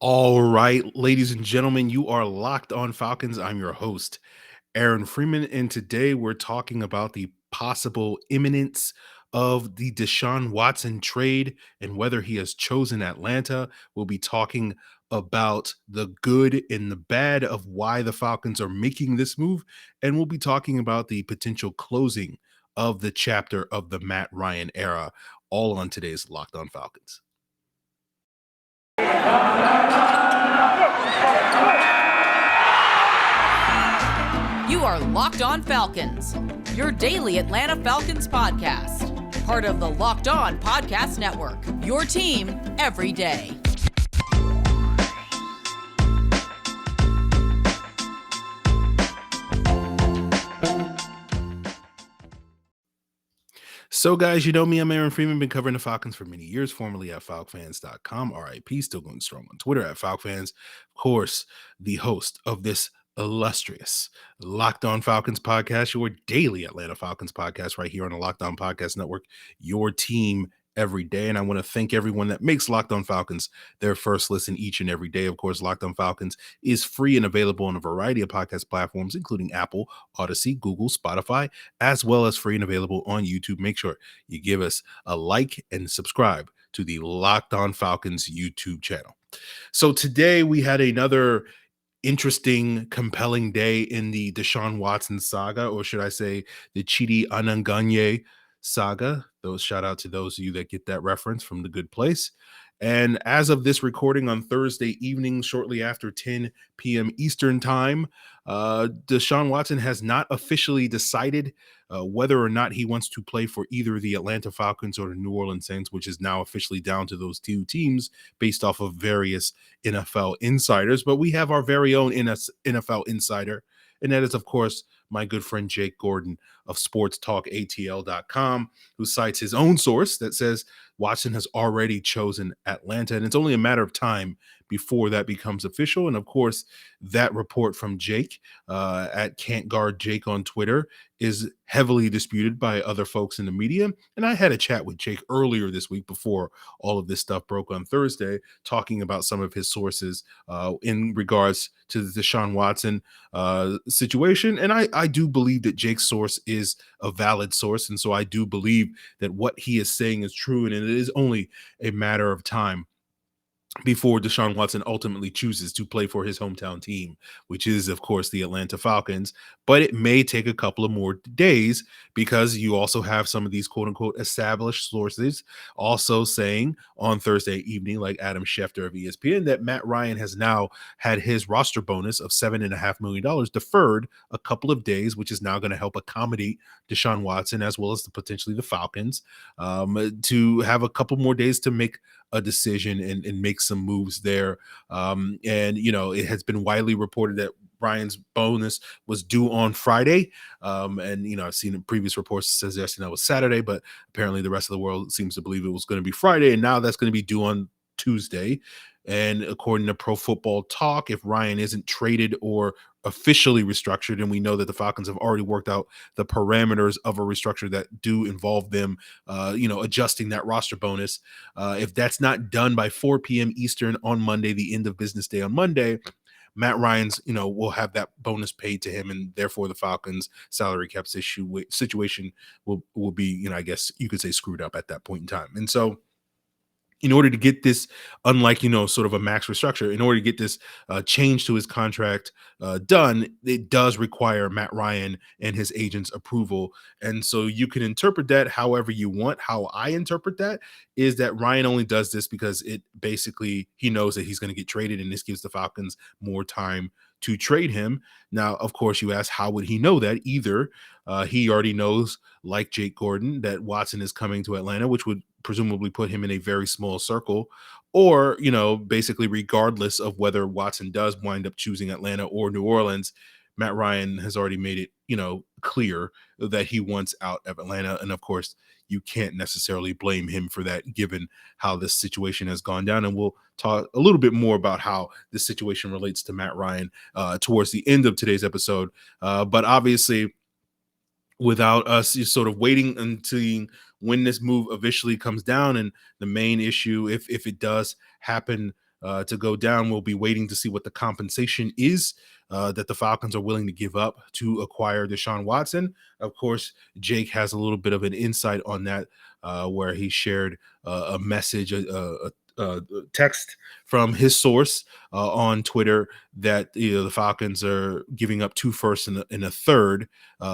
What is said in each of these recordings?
All right, ladies and gentlemen, you are locked on Falcons. I'm your host, Aaron Freeman, and today we're talking about the possible imminence of the Deshaun Watson trade and whether he has chosen Atlanta. We'll be talking about the good and the bad of why the Falcons are making this move, and we'll be talking about the potential closing of the chapter of the Matt Ryan era, all on today's Locked On Falcons. You are Locked On Falcons, your daily Atlanta Falcons podcast. Part of the Locked On Podcast Network, your team every day. So, guys, you know me. I'm Aaron Freeman. Been covering the Falcons for many years, formerly at FalcFans.com. RIP, still going strong on Twitter at FalcFans. Of course, the host of this illustrious Locked On Falcons podcast, your daily Atlanta Falcons podcast, right here on the Locked On Podcast Network, your team every day. And I want to thank everyone that makes Locked On Falcons their first listen each and every day. Of course, Locked On Falcons is free and available on a variety of podcast platforms, including Apple, Odyssey, Google, Spotify, as well as free and available on YouTube. Make sure you give us a like and subscribe to the Locked On Falcons YouTube channel. So today we had another interesting, compelling day in the Deshaun Watson saga, or should I say the Chidi Ananganye saga. Those shout out to those of you that get that reference from The Good Place. And as of this recording on Thursday evening, shortly after 10 p.m. Eastern time, Deshaun Watson has not officially decided whether or not he wants to play for either the Atlanta Falcons or the New Orleans Saints, which is now officially down to those two teams based off of various NFL insiders. But we have our very own NFL insider, and that is, of course, my good friend Jake Gordon of sportstalkatl.com, who cites his own source that says Watson has already chosen Atlanta, and it's only a matter of time before that becomes official. And of course, that report from Jake at Can't Guard Jake on Twitter is heavily disputed by other folks in the media. And I had a chat with Jake earlier this week before all of this stuff broke on Thursday, talking about some of his sources in regards to the Deshaun Watson situation. And I do believe that Jake's source is a valid source. And so I do believe that what he is saying is true. And it is only a matter of time before Deshaun Watson ultimately chooses to play for his hometown team, which is, of course, the Atlanta Falcons. But it may take a couple of more days because you also have some of these quote unquote established sources also saying on Thursday evening, like Adam Schefter of ESPN, that Matt Ryan has now had his roster bonus of $7.5 million deferred a couple of days, which is now going to help accommodate Deshaun Watson as well as potentially the Falcons to have a couple more days to make a decision and make some moves there. And, you know, it has been widely reported that Ryan's bonus was due on Friday. And, you know, I've seen in previous reports suggesting that was Saturday, but apparently the rest of the world seems to believe it was going to be Friday. And now that's going to be due on Tuesday. And according to Pro Football Talk, if Ryan isn't traded or officially restructured, and we know that the Falcons have already worked out the parameters of a restructure that do involve them, adjusting that roster bonus. If that's not done by 4 p.m. Eastern on Monday, the end of business day on Monday, Matt Ryan's, will have that bonus paid to him, and therefore the Falcons' salary cap situation will be, I guess you could say, screwed up at that point in time. And so, in order to get this, unlike, sort of a max restructure, in order to get this change to his contract done, it does require Matt Ryan and his agent's approval. And so you can interpret that however you want. How I interpret that is that Ryan only does this because it basically, he knows that he's going to get traded, and this gives the Falcons more time to trade him. Now, of course, you ask, how would he know that? Either he already knows, like Jake Gordon, that Watson is coming to Atlanta, which would presumably put him in a very small circle, or, basically regardless of whether Watson does wind up choosing Atlanta or New Orleans, Matt Ryan has already made it, clear that he wants out of Atlanta. And of course, you can't necessarily blame him for that, given how this situation has gone down. And we'll talk a little bit more about how this situation relates to Matt Ryan towards the end of today's episode. But obviously, without us just sort of waiting until when this move officially comes down, and the main issue, if it does happen to go down. We'll be waiting to see what the compensation is that the Falcons are willing to give up to acquire Deshaun Watson. Of course, Jake has a little bit of an insight on that, where he shared a message, a text from his source on Twitter that the Falcons are giving up 2 firsts and a third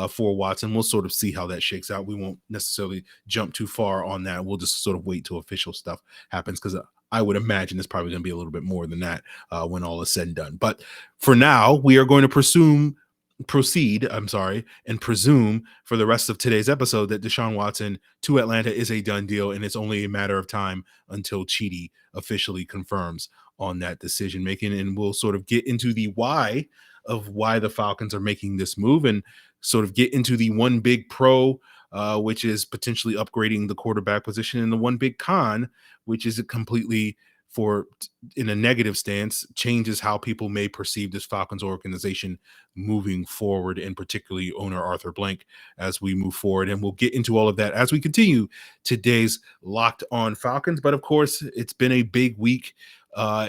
for Watson. We'll sort of see how that shakes out. We won't necessarily jump too far on that. We'll just sort of wait till official stuff happens, because I would imagine it's probably going to be a little bit more than that when all is said and done. But for now, we are going to proceed, and presume for the rest of today's episode that Deshaun Watson to Atlanta is a done deal, and it's only a matter of time until Chidi officially confirms on that decision making. And we'll sort of get into the why of why the Falcons are making this move, and sort of get into the one big pro, which is potentially upgrading the quarterback position, and the one big con, which is completely in a negative stance, changes how people may perceive this Falcons organization moving forward, and particularly owner Arthur Blank, as we move forward. And we'll get into all of that as we continue today's Locked On Falcons. But of course, it's been a big week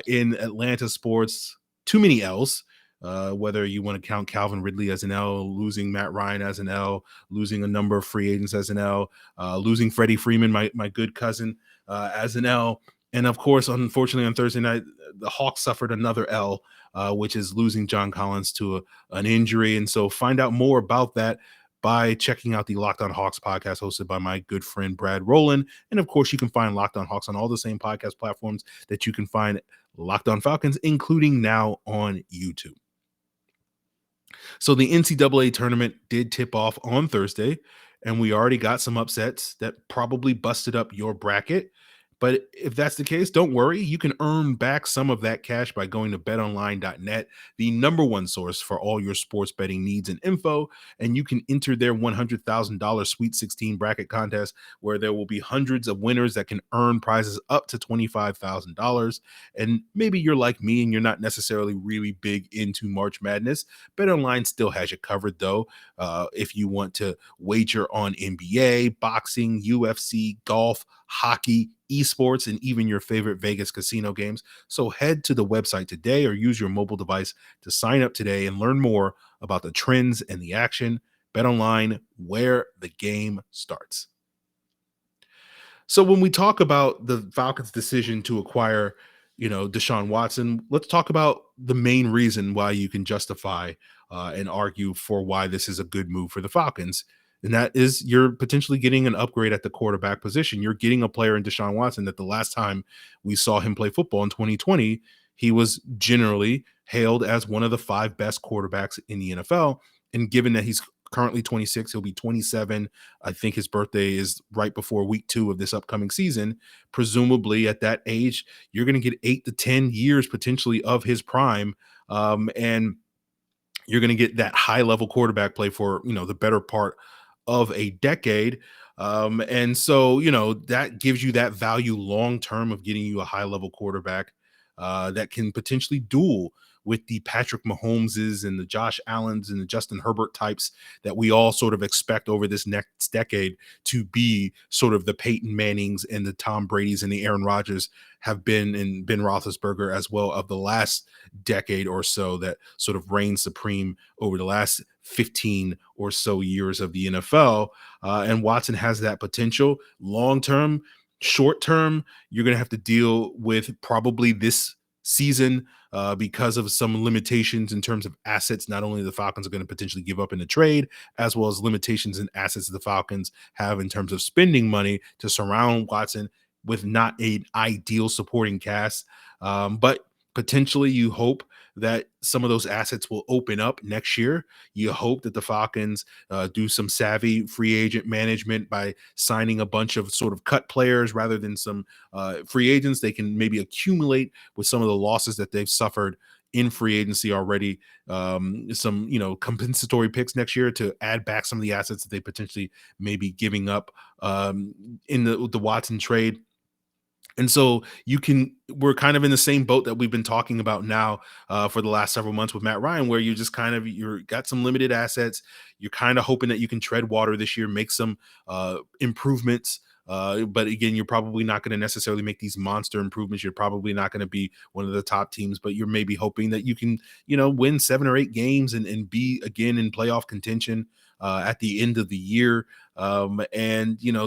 in Atlanta sports. Too many L's. Whether you want to count Calvin Ridley as an L, losing Matt Ryan as an L, losing a number of free agents as an L, losing Freddie Freeman, my good cousin, as an L. And of course, unfortunately, on Thursday night, the Hawks suffered another L, which is losing John Collins to an injury. And so find out more about that by checking out the Locked On Hawks podcast hosted by my good friend Brad Rowland. And of course, you can find Locked On Hawks on all the same podcast platforms that you can find Locked On Falcons, including now on YouTube. So the NCAA tournament did tip off on Thursday, and we already got some upsets that probably busted up your bracket. But if that's the case, don't worry. You can earn back some of that cash by going to betonline.net, the number one source for all your sports betting needs and info. And you can enter their $100,000 Sweet 16 bracket contest, where there will be hundreds of winners that can earn prizes up to $25,000. And maybe you're like me and you're not necessarily really big into March Madness. BetOnline still has you covered, though. If you want to wager on NBA, boxing, UFC, golf, hockey, esports, and even your favorite Vegas casino games. So head to the website today or use your mobile device to sign up today and learn more about the trends and the action. BetOnline, where the game starts. So when we talk about the Falcons' decision to acquire, Deshaun Watson, let's talk about the main reason why you can justify and argue for why this is a good move for the Falcons. And that is, you're potentially getting an upgrade at the quarterback position. You're getting a player in Deshaun Watson that the last time we saw him play football in 2020, he was generally hailed as one of the 5 best quarterbacks in the NFL. And given that he's currently 26, he'll be 27. I think his birthday is right before week 2 of this upcoming season. Presumably at that age, you're going to get 8 to 10 years potentially of his prime. And you're going to get that high level quarterback play for, the better part of a decade. And so, that gives you that value long-term of getting you a high-level quarterback that can potentially duel with the Patrick Mahomeses and the Josh Allens and the Justin Herbert types that we all sort of expect over this next decade to be sort of the Peyton Mannings and the Tom Bradys and the Aaron Rodgers have been, and Ben Roethlisberger as well, of the last decade or so, that sort of reigned supreme over the last 15 or so years of the NFL. And Watson has that potential long-term. Short-term, you're going to have to deal with probably this season because of some limitations in terms of assets. Not only the Falcons are going to potentially give up in the trade, as well as limitations in assets the Falcons have in terms of spending money to surround Watson with not an ideal supporting cast. But potentially you hope that some of those assets will open up next year. You hope that the Falcons do some savvy free agent management by signing a bunch of sort of cut players rather than some free agents. They can maybe accumulate with some of the losses that they've suffered in free agency already, some, compensatory picks next year to add back some of the assets that they potentially may be giving up in the Watson trade. And so we're kind of in the same boat that we've been talking about now for the last several months with Matt Ryan, where you just you're got some limited assets. You're kind of hoping that you can tread water this year, make some improvements But again, you're probably not going to necessarily make these monster improvements. You're probably not going to be one of the top teams, but you're maybe hoping that you can, win 7 or 8 games and be again in playoff contention at the end of the year. And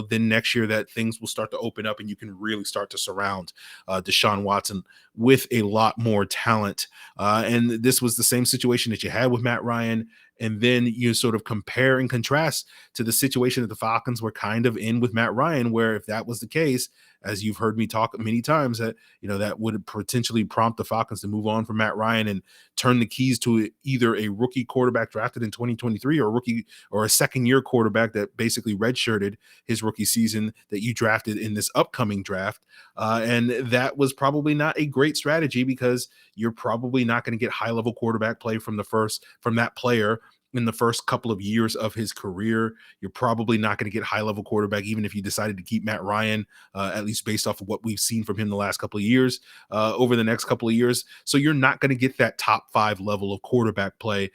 then next year that things will start to open up and you can really start to surround Deshaun Watson with a lot more talent. And this was the same situation that you had with Matt Ryan. And then you sort of compare and contrast to the situation that the Falcons were kind of in with Matt Ryan, where if that was the case, as you've heard me talk many times, that that would potentially prompt the Falcons to move on from Matt Ryan and turn the keys to either a rookie quarterback drafted in 2023 or a rookie or a second-year quarterback that basically redshirted his rookie season that you drafted in this upcoming draft. And that was probably not a great strategy because you're probably not going to get high-level quarterback play from that player in the first couple of years of his career. You're probably not going to get high-level quarterback, even if you decided to keep Matt Ryan, at least based off of what we've seen from him the last couple of years, over the next couple of years. So you're not going to get that top 5 level of quarterback play,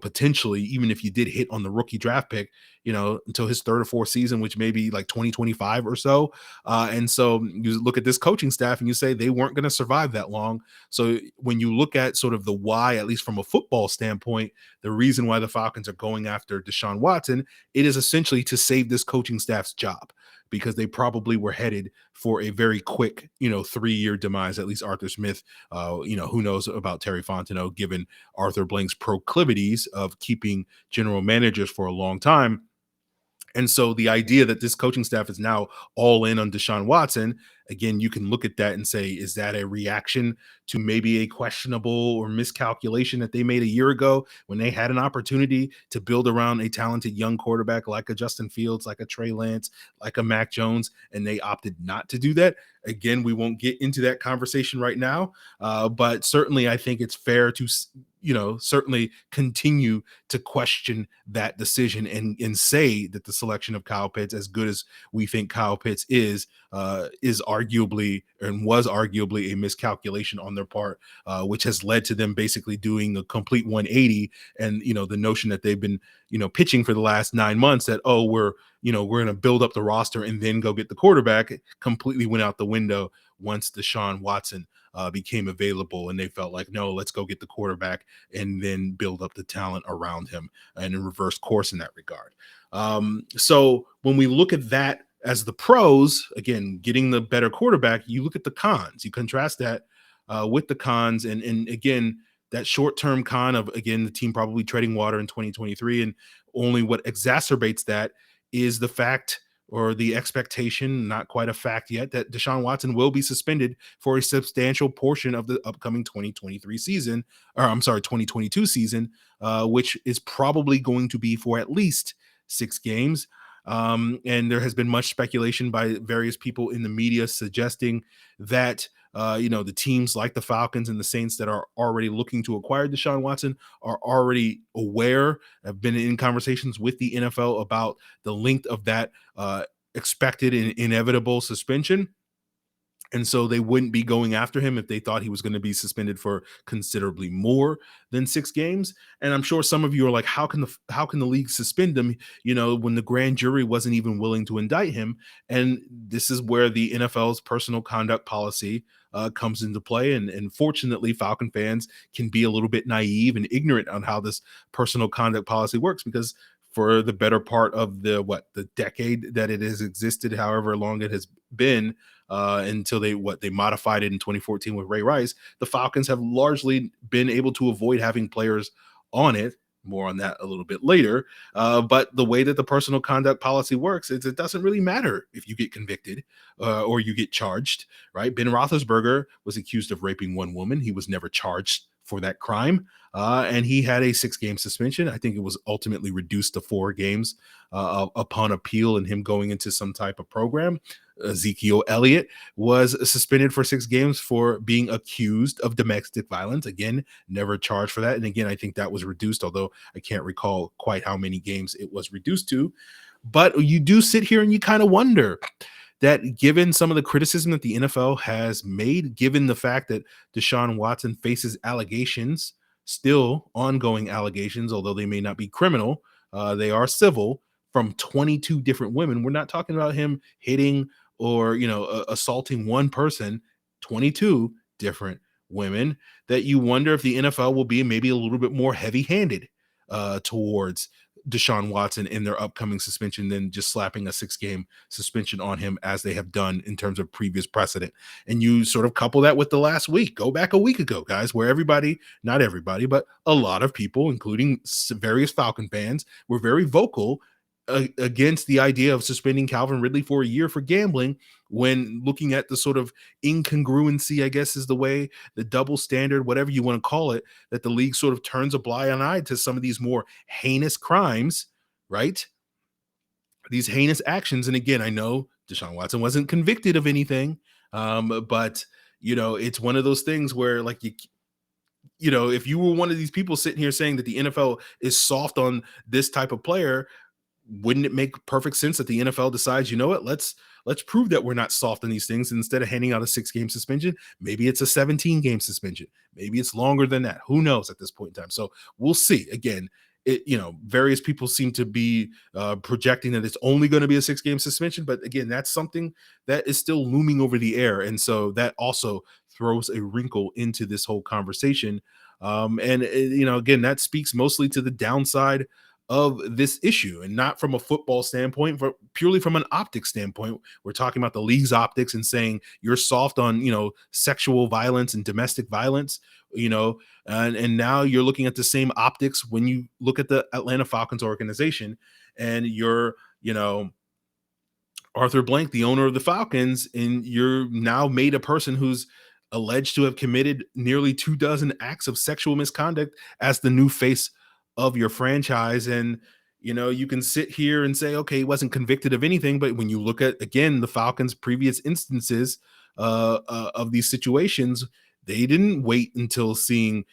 potentially, even if you did hit on the rookie draft pick, until his third or fourth season, which may be like 2025 or so. And so you look at this coaching staff and you say they weren't going to survive that long. So when you look at sort of the why, at least from a football standpoint, the reason why the Falcons are going after Deshaun Watson, it is essentially to save this coaching staff's job, because they probably were headed for a very quick, 3-year demise. At least Arthur Smith, who knows about Terry Fontenot, given Arthur Blank's proclivities of keeping general managers for a long time. And so the idea that this coaching staff is now all in on Deshaun Watson, again, you can look at that and say, is that a reaction to maybe a questionable or miscalculation that they made a year ago when they had an opportunity to build around a talented young quarterback like a Justin Fields, like a Trey Lance, like a Mac Jones, and they opted not to do that? Again, we won't get into that conversation right now, but certainly I think it's fair to certainly continue to question that decision and say that the selection of Kyle Pitts, as good as we think Kyle Pitts is arguably and was arguably a miscalculation on their part, which has led to them basically doing a complete 180. And, the notion that they've been, pitching for the last 9 months that, oh, we're going to build up the roster and then go get the quarterback, completely went out the window once Deshaun Watson became available, and they felt like, no, let's go get the quarterback and then build up the talent around him and in reverse course in that regard. So when we look at that as the pros, again, getting the better quarterback, you look at the cons, you contrast that with the cons. And again, that short-term con of, again, the team probably treading water in 2023. And only what exacerbates that is the fact, or the expectation, not quite a fact yet, that Deshaun Watson will be suspended for a substantial portion of the upcoming 2023 season, or I'm sorry, 2022 season, which is probably going to be for at least 6 games. And there has been much speculation by various people in the media suggesting that the teams like the Falcons and the Saints that are already looking to acquire Deshaun Watson are already aware, have been in conversations with the NFL about the length of that expected and inevitable suspension. And so they wouldn't be going after him if they thought he was going to be suspended for considerably more than 6 games. And I'm sure some of you are like, how can the league suspend him, when the grand jury wasn't even willing to indict him? And this is where the NFL's personal conduct policy comes into play. And fortunately, Falcon fans can be a little bit naive and ignorant on how this personal conduct policy works, because for the better part of the decade that it has existed, however long it has been, until they modified it in 2014 with Ray Rice, the Falcons have largely been able to avoid having players on it. More on that a little bit later. But the way that the personal conduct policy works is it doesn't really matter if you get convicted or you get charged, right? Ben Roethlisberger was accused of raping one woman. He was never charged for that crime. And he had a 6-game suspension. I think it was ultimately reduced to 4 games upon appeal and him going into some type of program. Ezekiel Elliott was suspended for 6 games for being accused of domestic violence. Again, never charged for that. And again, I think that was reduced, although I can't recall quite how many games it was reduced to. But you do sit here and you kind of wonder that, given some of the criticism that the NFL has made, given the fact that Deshaun Watson faces allegations, still ongoing allegations, although they may not be criminal, they are civil, from 22 different women. We're not talking about him hitting or, assaulting one person, 22 different women, that you wonder if the NFL will be maybe a little bit more heavy-handed towards Deshaun Watson in their upcoming suspension than just slapping a 6-game suspension on him as they have done in terms of previous precedent. And you sort of couple that with the last week. Go back a week ago, guys, where not everybody, but a lot of people, including various Falcon fans, were very vocal against the idea of suspending Calvin Ridley for a year for gambling, when looking at the sort of incongruency, I guess is the way, the double standard, whatever you want to call it, that the league sort of turns a blind eye to some of these more heinous crimes, right? These heinous actions. And again, I know Deshaun Watson wasn't convicted of anything, but it's one of those things where, like, if you were one of these people sitting here saying that the NFL is soft on this type of player, wouldn't it make perfect sense that the NFL decides, you know what, let's prove that we're not soft on these things. And instead of handing out a 6-game suspension, maybe it's a 17-game suspension. Maybe it's longer than that. Who knows at this point in time? So we'll see. Again, various people seem to be projecting that it's only going to be a 6-game suspension. But again, that's something that is still looming over the air. And so that also throws a wrinkle into this whole conversation. Again, that speaks mostly to the downside of this issue, and not from a football standpoint, but purely from an optics standpoint. We're talking about the league's optics and saying you're soft on, sexual violence and domestic violence, and now you're looking at the same optics when you look at the Atlanta Falcons organization, and you're, Arthur Blank, the owner of the Falcons, and you're now made a person who's alleged to have committed nearly 24 acts of sexual misconduct as the new face of your franchise. And you can sit here and say, okay, he wasn't convicted of anything, but when you look at, again, the Falcons' previous instances of these situations, they didn't wait until seeing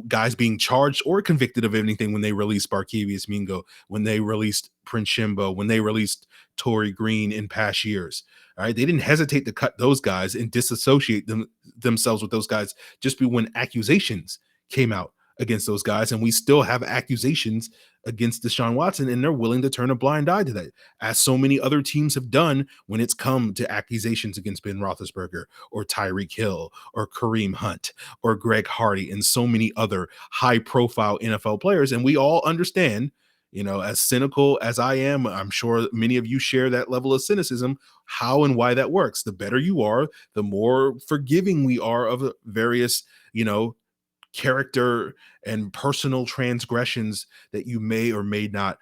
guys being charged or convicted of anything when they released Barkevious Mingo, when they released Prince Shimbo, when they released Torrey Green in past years. All right, they didn't hesitate to cut those guys and disassociate themselves with those guys just when accusations came out against those guys. And we still have accusations against Deshaun Watson, and they're willing to turn a blind eye to that, as so many other teams have done when it's come to accusations against Ben Roethlisberger or Tyreek Hill or Kareem Hunt or Greg Hardy and so many other high-profile NFL players. And we all understand, as cynical as I am, I'm sure many of you share that level of cynicism, how and why that works. The better you are, the more forgiving we are of various, character and personal transgressions that you may or may not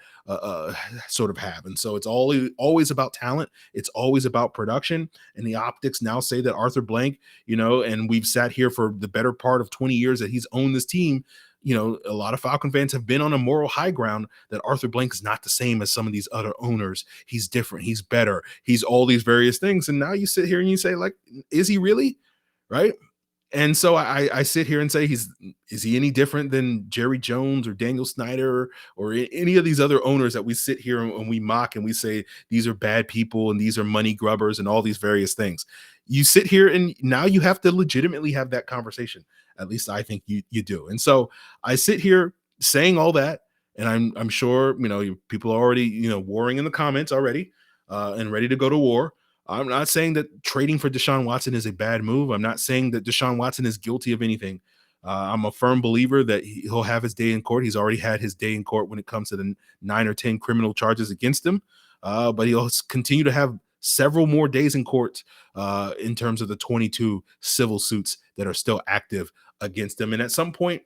sort of have. And so it's always about talent. It's always about production. And the optics now say that Arthur Blank, and we've sat here for the better part of 20 years that he's owned this team. A lot of Falcon fans have been on a moral high ground that Arthur Blank is not the same as some of these other owners. He's different. He's better. He's all these various things. And now you sit here and you say, like, is he really? Right? And so I sit here and say, is he any different than Jerry Jones or Daniel Snyder or any of these other owners that we sit here and we mock and we say these are bad people and these are money grubbers and all these various things? You sit here and now you have to legitimately have that conversation. At least I think you do. And so I sit here saying all that, and I'm sure people are already warring in the comments already and ready to go to war. I'm not saying that trading for Deshaun Watson is a bad move. I'm not saying that Deshaun Watson is guilty of anything. I'm a firm believer that he'll have his day in court. He's already had his day in court when it comes to the 9 or 10 criminal charges against him. But he'll continue to have several more days in court in terms of the 22 civil suits that are still active against him. And at some point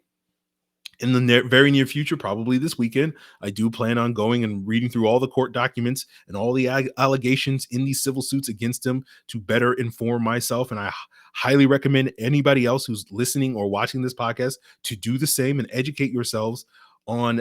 in the very near future, probably this weekend, I do plan on going and reading through all the court documents and all the allegations in these civil suits against him to better inform myself. And I highly recommend anybody else who's listening or watching this podcast to do the same and educate yourselves on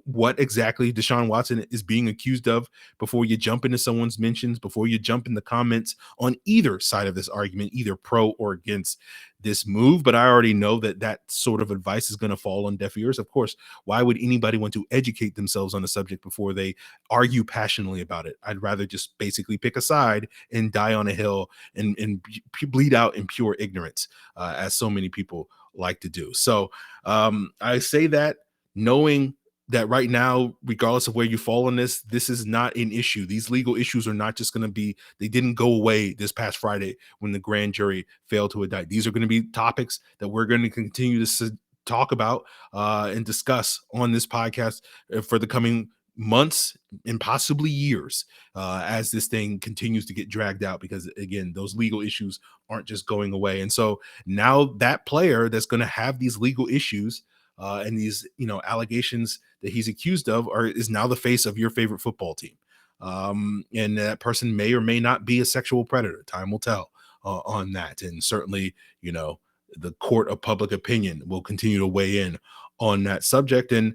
what exactly Deshaun Watson is being accused of before you jump into someone's mentions, before you jump in the comments on either side of this argument, either pro or against this move. But I already know that sort of advice is going to fall on deaf ears. Of course, why would anybody want to educate themselves on a subject before they argue passionately about it? I'd rather just basically pick a side and die on a hill and bleed out in pure ignorance, as so many people like to do. So I say that knowing that right now, regardless of where you fall on this is not an issue. These legal issues are not just going to be, they didn't go away this past Friday when the grand jury failed to indict. These are going to be topics that we're going to continue to talk about and discuss on this podcast for the coming months and possibly years as this thing continues to get dragged out, because again, those legal issues aren't just going away. And so now that player that's going to have these legal issues and these, allegations that he's accused of is now the face of your favorite football team. And that person may or may not be a sexual predator. Time will tell on that. And certainly, the court of public opinion will continue to weigh in on that subject. And,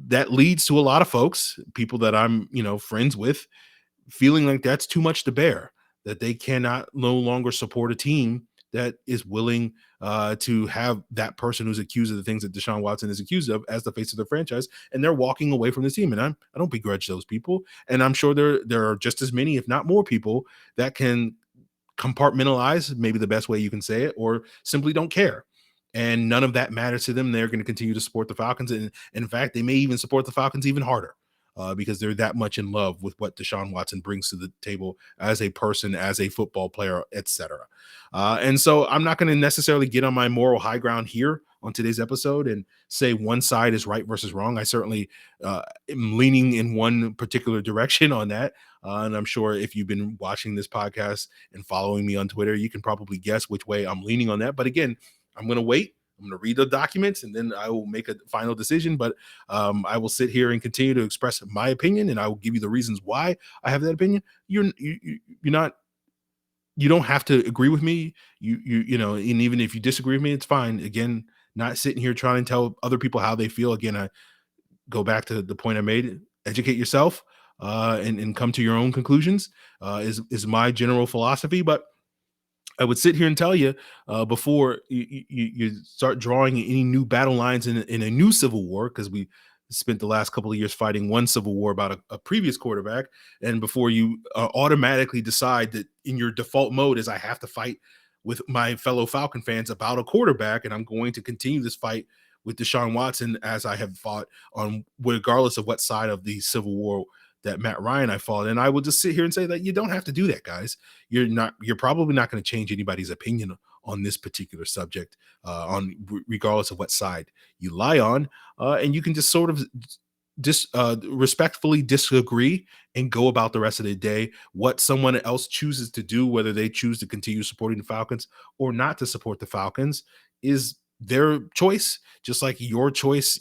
that leads to a lot of folks, people that I'm, friends with, feeling like that's too much to bear, that they cannot no longer support a team that is willing to have that person who's accused of the things that Deshaun Watson is accused of as the face of the franchise, and they're walking away from the team. And I don't begrudge those people, and I'm sure there are just as many, if not more, people that can compartmentalize, maybe the best way you can say it, or simply don't care. And none of that matters to them. They're going to continue to support the Falcons. And in fact, they may even support the Falcons even harder because they're that much in love with what Deshaun Watson brings to the table as a person, as a football player, etc. And so I'm not going to necessarily get on my moral high ground here on today's episode and say one side is right versus wrong. I certainly am leaning in one particular direction on that. And I'm sure if you've been watching this podcast and following me on Twitter, you can probably guess which way I'm leaning on that. But again, I'm going to wait. I'm going to read the documents and then I will make a final decision. But I will sit here and continue to express my opinion, and I will give you the reasons why I have that opinion. You're not. You don't have to agree with me. And even if you disagree with me, it's fine. Again, not sitting here trying to tell other people how they feel. Again, I go back to the point I made. Educate yourself and come to your own conclusions is my general philosophy. But I would sit here and tell you before you start drawing any new battle lines in a new civil war, because we spent the last couple of years fighting one civil war about a previous quarterback, and before you automatically decide that in your default mode is I have to fight with my fellow Falcon fans about a quarterback, and I'm going to continue this fight with Deshaun Watson as I have fought on, regardless of what side of the civil war that Matt Ryan I fought. And I will just sit here and say that you don't have to do that, guys. You're probably not going to change anybody's opinion on this particular subject, regardless of what side you lie on. And you can just sort of respectfully disagree and go about the rest of the day. What someone else chooses to do, whether they choose to continue supporting the Falcons or not to support the Falcons, is their choice, just like your choice,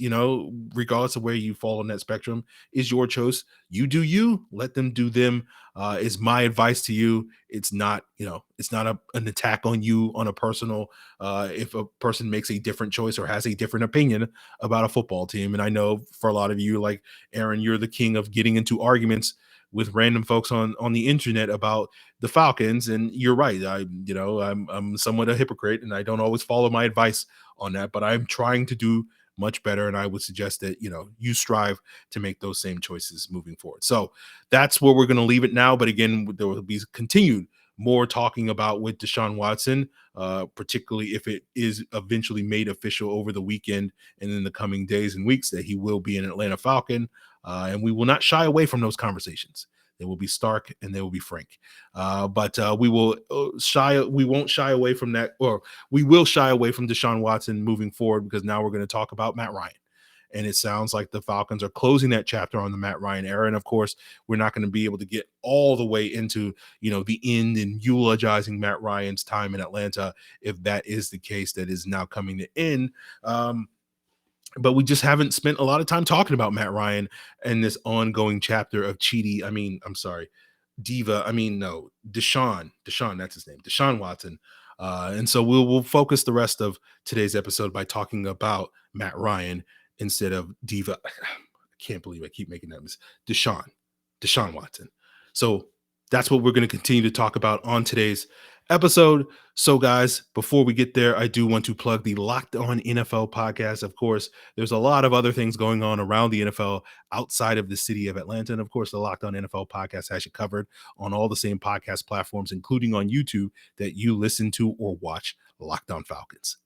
regardless of where you fall on that spectrum, is your choice. You do you, let them do them, is my advice to you. It's not, it's not an attack on you on a personal, if a person makes a different choice or has a different opinion about a football team. And I know for a lot of you, like Aaron, you're the king of getting into arguments with random folks on the internet about the Falcons. And you're right. I'm somewhat a hypocrite and I don't always follow my advice on that, but I'm trying to do much better. And I would suggest that, you strive to make those same choices moving forward. So that's where we're going to leave it now. But again, there will be continued more talking about with Deshaun Watson, particularly if it is eventually made official over the weekend and in the coming days and weeks that he will be an Atlanta Falcon. And we will not shy away from those conversations. They will be stark and they will be frank. But we won't shy away from that, or we will shy away from Deshaun Watson moving forward, because now we're going to talk about Matt Ryan. And it sounds like the Falcons are closing that chapter on the Matt Ryan era. And of course, we're not going to be able to get all the way into, the end and eulogizing Matt Ryan's time in Atlanta, if that is the case that is now coming to end. But we just haven't spent a lot of time talking about Matt Ryan and this ongoing chapter of Deshaun, that's his name, Deshaun Watson. And so we'll focus the rest of today's episode by talking about Matt Ryan instead of Diva. I can't believe I keep making that mistake. Deshaun Watson. So that's what we're going to continue to talk about on today's episode. So guys, before we get there, I do want to plug the Locked On NFL podcast. Of course, there's a lot of other things going on around the NFL outside of the city of Atlanta. And of course, the Locked On NFL podcast has you covered on all the same podcast platforms, including on YouTube, that you listen to or watch Locked On Falcons.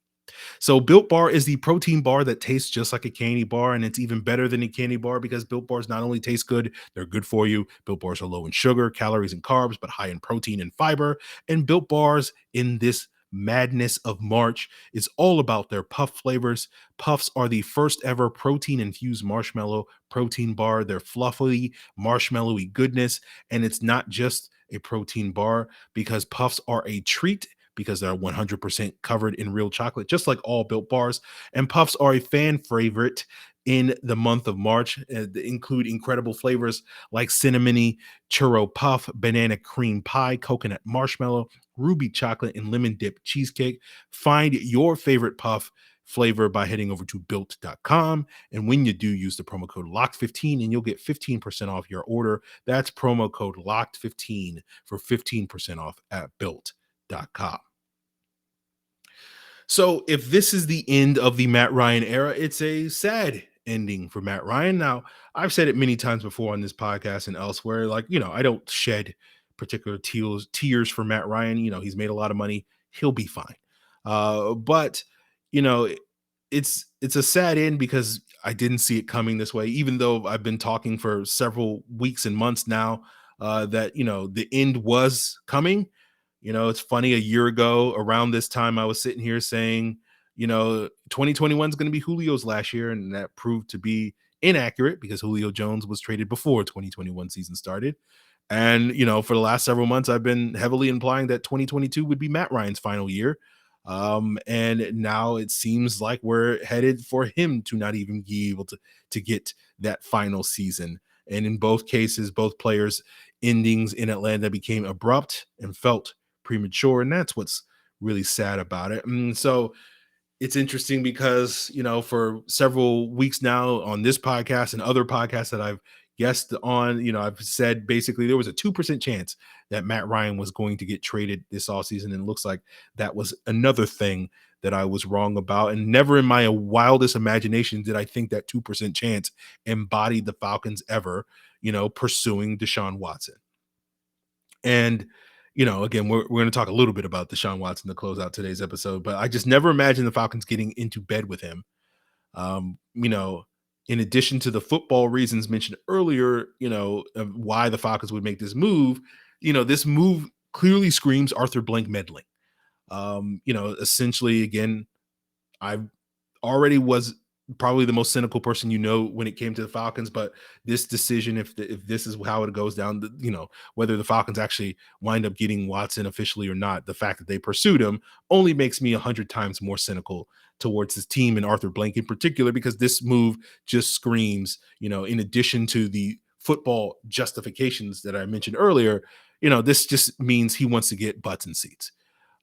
So Built Bar is the protein bar that tastes just like a candy bar, and it's even better than a candy bar because Built Bars not only taste good, they're good for you. Built Bars are low in sugar, calories, and carbs, but high in protein and fiber. And Built Bars in this madness of March is all about their puff flavors. Puffs are the first ever protein infused marshmallow protein bar. They're fluffy, marshmallowy goodness, and it's not just a protein bar because puffs are a treat because they're 100% covered in real chocolate, just like all Built Bars. And Puffs are a fan favorite in the month of March. They include incredible flavors like cinnamony churro puff, banana cream pie, coconut marshmallow, ruby chocolate, and lemon dip cheesecake. Find your favorite puff flavor by heading over to built.com. And when you do, use the promo code LOCKED15 and you'll get 15% off your order. That's promo code LOCKED15 for 15% off at built.com. So if this is the end of the Matt Ryan era, it's a sad ending for Matt Ryan. Now, I've said it many times before on this podcast and elsewhere. Like, I don't shed particular tears for Matt Ryan. He's made a lot of money. He'll be fine. But you know, it's a sad end because I didn't see it coming this way, even though I've been talking for several weeks and months now that the end was coming. It's funny, a year ago around this time, I was sitting here saying, 2021 is going to be Julio's last year. And that proved to be inaccurate because Julio Jones was traded before 2021 season started. And, for the last several months, I've been heavily implying that 2022 would be Matt Ryan's final year. And now it seems like we're headed for him to not even be able to get that final season. And in both cases, both players' endings in Atlanta became abrupt and felt premature, and that's what's really sad about it. And so it's interesting because for several weeks now on this podcast and other podcasts that I've guessed on, I've said basically there was a 2% chance that Matt Ryan was going to get traded this offseason, and it looks like that was another thing that I was wrong about. And never in my wildest imagination did I think that 2% chance embodied the Falcons ever pursuing Deshaun Watson. And again, we're going to talk a little bit about Deshaun Watson to close out today's episode, but I just never imagined the Falcons getting into bed with him. In addition to the football reasons mentioned earlier, of why the Falcons would make this move, this move clearly screams Arthur Blank meddling. Essentially, again, I already was probably the most cynical person when it came to the Falcons, but this decision, if this is how it goes down, whether the Falcons actually wind up getting Watson officially or not, the fact that they pursued him only makes me 100 times more cynical towards this team and Arthur Blank in particular, because this move just screams, in addition to the football justifications that I mentioned earlier, this just means he wants to get butts in seats.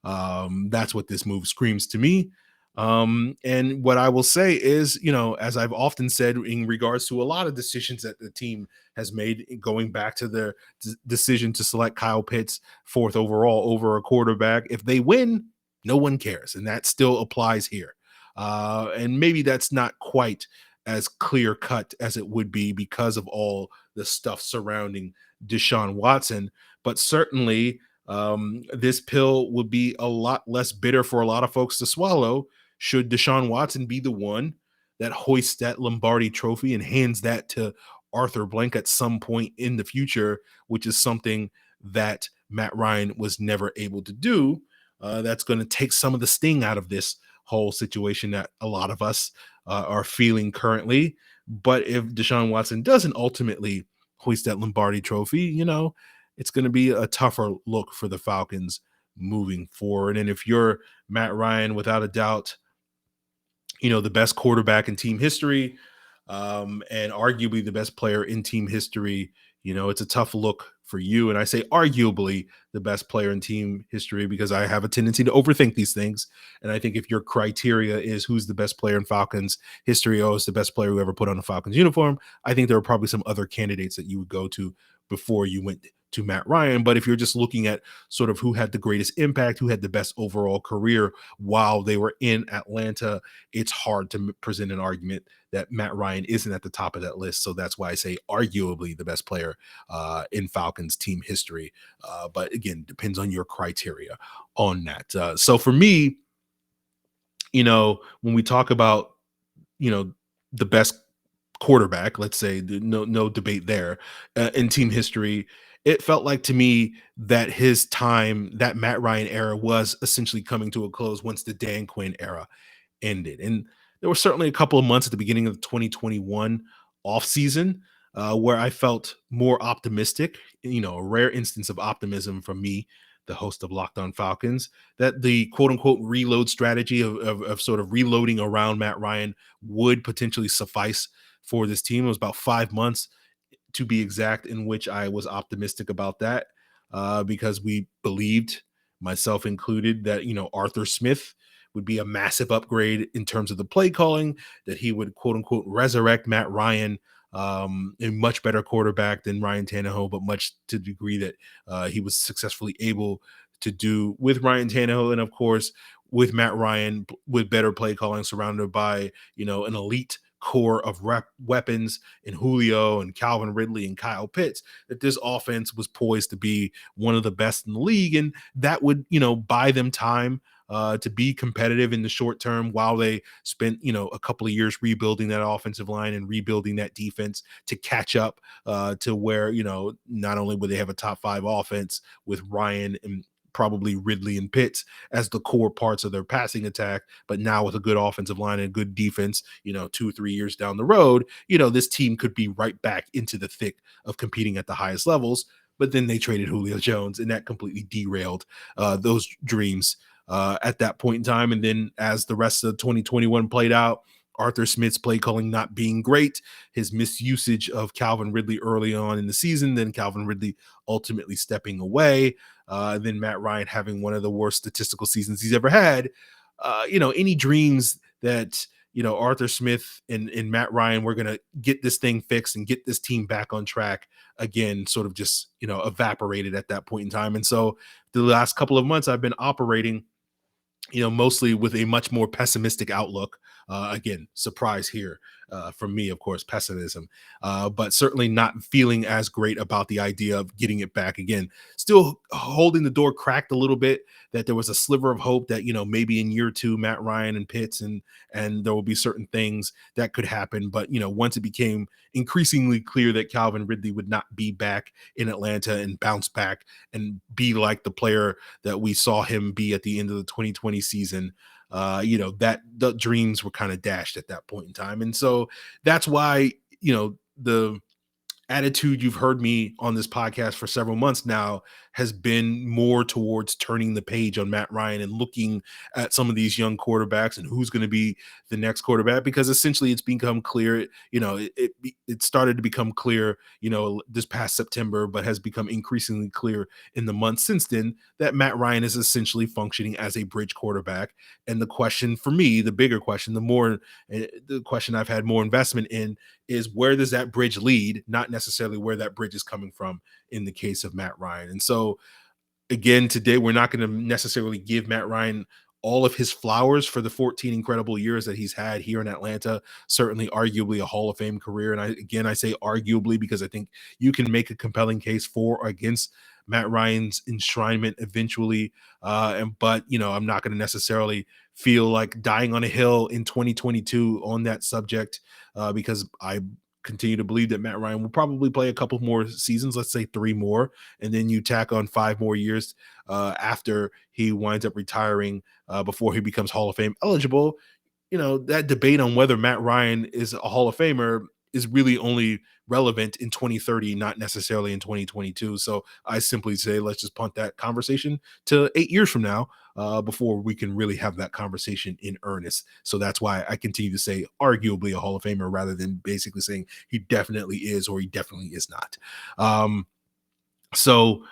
That's what this move screams to me. And what I will say is, as I've often said in regards to a lot of decisions that the team has made, going back to their decision to select Kyle Pitts 4th overall over a quarterback, if they win, no one cares. And that still applies here. And maybe that's not quite as clear cut as it would be because of all the stuff surrounding Deshaun Watson, but certainly this pill would be a lot less bitter for a lot of folks to swallow should Deshaun Watson be the one that hoists that Lombardi trophy and hands that to Arthur Blank at some point in the future, which is something that Matt Ryan was never able to do. That's going to take some of the sting out of this whole situation that a lot of us are feeling currently. But if Deshaun Watson doesn't ultimately hoist that Lombardi trophy, it's going to be a tougher look for the Falcons moving forward. And if you're Matt Ryan, without a doubt, the best quarterback in team history, and arguably the best player in team history, it's a tough look for you. And I say arguably the best player in team history because I have a tendency to overthink these things. And I think if your criteria is who's the best player in Falcons history, it's the best player who ever put on a Falcons uniform, I think there are probably some other candidates that you would go to before you went to Matt Ryan. But if you're just looking at sort of who had the greatest impact, who had the best overall career while they were in Atlanta, it's hard to present an argument that Matt Ryan isn't at the top of that list. So that's why I say arguably the best player in Falcons team history. But again, depends on your criteria on that. So for me, when we talk about, you know, the best quarterback, let's say, no debate there, in team history, it felt like to me that his time, that Matt Ryan era, was essentially coming to a close once the Dan Quinn era ended. And there were certainly a couple of months at the beginning of the 2021 offseason where I felt more optimistic, a rare instance of optimism from me, the host of Locked On Falcons, that the quote unquote reload strategy of sort of reloading around Matt Ryan would potentially suffice for this team. It was about 5 months to be exact, in which I was optimistic about that because we believed, myself included, that Arthur Smith would be a massive upgrade in terms of the play calling, that he would quote unquote resurrect Matt Ryan, a much better quarterback than Ryan Tannehill, but much to the degree that he was successfully able to do with Ryan Tannehill, and of course with Matt Ryan with better play calling, surrounded by an elite core of weapons in Julio and Calvin Ridley and Kyle Pitts, that this offense was poised to be one of the best in the league. And that would, buy them time to be competitive in the short term while they spent, a couple of years rebuilding that offensive line and rebuilding that defense to catch up to where, not only would they have a top 5 offense with Ryan and probably Ridley and Pitts as the core parts of their passing attack, but now with a good offensive line and good defense, 2-3 years down the road, this team could be right back into the thick of competing at the highest levels. But then they traded Julio Jones, and that completely derailed those dreams at that point in time. And then as the rest of 2021 played out, Arthur Smith's play calling not being great, his misusage of Calvin Ridley early on in the season, then Calvin Ridley ultimately stepping away, then Matt Ryan having one of the worst statistical seasons he's ever had. Any dreams that Arthur Smith and Matt Ryan were going to get this thing fixed and get this team back on track again sort of just evaporated at that point in time. And so the last couple of months I've been operating mostly with a much more pessimistic outlook. Again, surprise here from me, of course, pessimism, but certainly not feeling as great about the idea of getting it back again. Still holding the door cracked a little bit, that there was a sliver of hope that, maybe in year 2, Matt Ryan and Pitts and there will be certain things that could happen. But, once it became increasingly clear that Calvin Ridley would not be back in Atlanta and bounce back and be like the player that we saw him be at the end of the 2020 season, that the dreams were kind of dashed at that point in time. And so that's why, the attitude you've heard me on this podcast for several months now has been more towards turning the page on Matt Ryan and looking at some of these young quarterbacks and who's going to be the next quarterback, because essentially it's become clear, it started to become clear, this past September, but has become increasingly clear in the months since then, that Matt Ryan is essentially functioning as a bridge quarterback. And the question for me, the bigger question, the question I've had more investment in, is where does that bridge lead, not necessarily where that bridge is coming from in the case of Matt Ryan. And so again, today we're not going to necessarily give Matt Ryan all of his flowers for the 14 incredible years that he's had here in Atlanta. Certainly arguably a Hall of Fame career. And I say arguably because I think you can make a compelling case for or against Matt Ryan's enshrinement eventually. But I'm not going to necessarily feel like dying on a hill in 2022 on that subject because I continue to believe that Matt Ryan will probably play a couple more seasons, let's say 3 more, and then you tack on 5 more years after he winds up retiring before he becomes Hall of Fame eligible. That debate on whether Matt Ryan is a Hall of Famer is really only relevant in 2030, not necessarily in 2022. So I simply say, let's just punt that conversation to 8 years from now before we can really have that conversation in earnest. So that's why I continue to say arguably a Hall of Famer rather than basically saying he definitely is or he definitely is not. So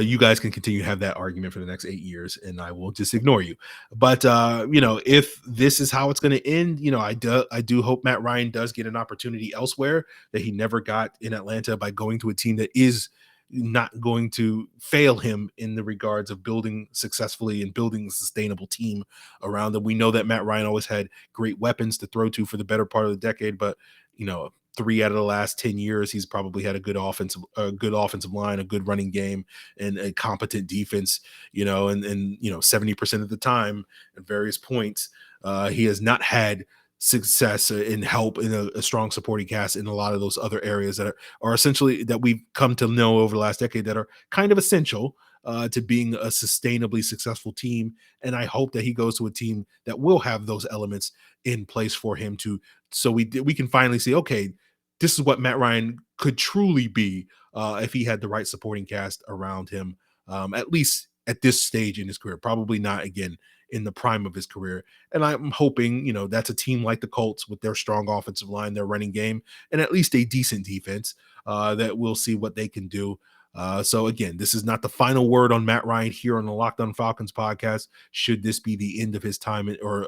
you guys can continue to have that argument for the next 8 years and I will just ignore you. But, if this is how it's going to end, I do hope Matt Ryan does get an opportunity elsewhere that he never got in Atlanta by going to a team that is not going to fail him in the regards of building successfully and building a sustainable team around them. We know that Matt Ryan always had great weapons to throw to for the better part of the decade, but 3 out of the last 10 years, he's probably had a good offensive line, a good running game, and a competent defense, and 70% of the time at various points, he has not had success in help in a strong supporting cast in a lot of those other areas that are essentially that we've come to know over the last decade that are kind of essential to being a sustainably successful team. And I hope that he goes to a team that will have those elements in place for him so we can finally see, okay, this is what Matt Ryan could truly be if he had the right supporting cast around him, at least at this stage in his career. Probably not again in the prime of his career. And I'm hoping, that's a team like the Colts with their strong offensive line, their running game, and at least a decent defense that we'll see what they can do. So again, this is not the final word on Matt Ryan here on the Locked On Falcons podcast. Should this be the end of his time, or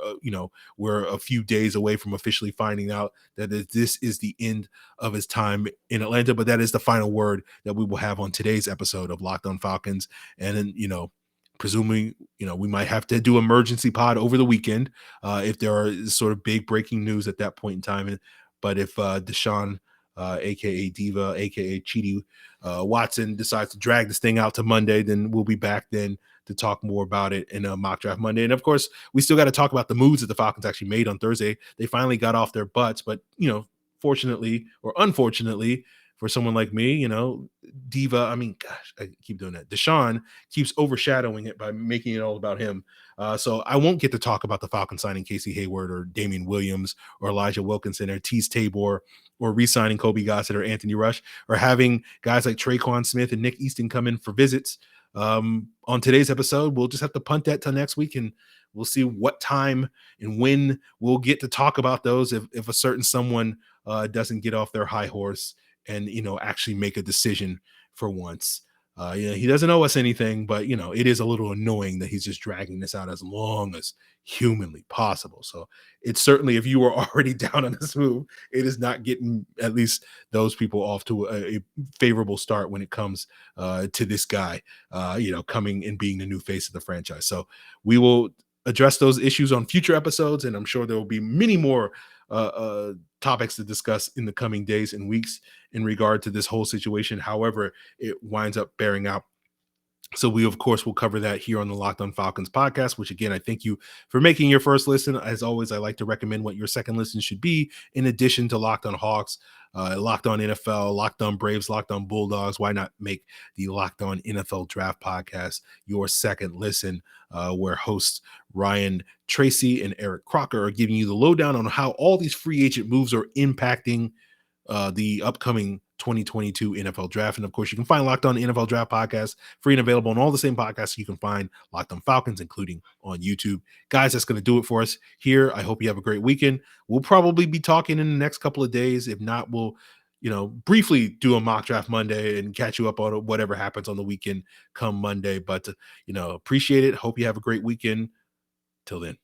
we're a few days away from officially finding out that this is the end of his time in Atlanta, but that is the final word that we will have on today's episode of Locked On Falcons. And then, presuming, we might have to do emergency pod over the weekend if there are sort of big breaking news at that point in time. But if Deshaun, aka Diva, aka Chidi Watson, decides to drag this thing out to Monday, then we'll be back then to talk more about it in a mock draft Monday. And of course, we still got to talk about the moves that the Falcons actually made on Thursday. They finally got off their butts, but fortunately or unfortunately for someone like me, Diva, gosh, I keep doing that. Deshaun keeps overshadowing it by making it all about him. So I won't get to talk about the Falcons signing Casey Hayward or Damian Williams or Elijah Wilkinson or Tease Tabor or re-signing Kobe Gossett or Anthony Rush or having guys like Traquan Smith and Nick Easton come in for visits. On today's episode, we'll just have to punt that till next week, and we'll see what time and when we'll get to talk about those if a certain someone doesn't get off their high horse and actually make a decision for once. He doesn't owe us anything, but it is a little annoying that he's just dragging this out as long as humanly possible. So it's certainly, if you were already down on this move, it is not getting at least those people off to a favorable start when it comes to this guy, coming and being the new face of the franchise. So we will address those issues on future episodes, and I'm sure there will be many more topics to discuss in the coming days and weeks in regard to this whole situation, however it winds up bearing out. So we, of course, will cover that here on the Locked On Falcons podcast, which, again, I thank you for making your first listen. As always, I like to recommend what your second listen should be, in addition to Locked On Hawks, Locked On NFL, Locked On Braves, Locked On Bulldogs. Why not make the Locked On NFL Draft podcast your second listen, where hosts Ryan Tracy and Eric Crocker are giving you the lowdown on how all these free agent moves are impacting the upcoming 2022 NFL Draft. And of course, you can find Locked On NFL Draft podcast free and available on all the same podcasts you can find Locked On Falcons, including on YouTube. Guys, that's going to do it for us here. I hope you have a great weekend. We'll probably be talking in the next couple of days. If not, we'll briefly do a mock draft Monday and catch you up on whatever happens on the weekend come Monday. But appreciate it. Hope you have a great weekend. Till then.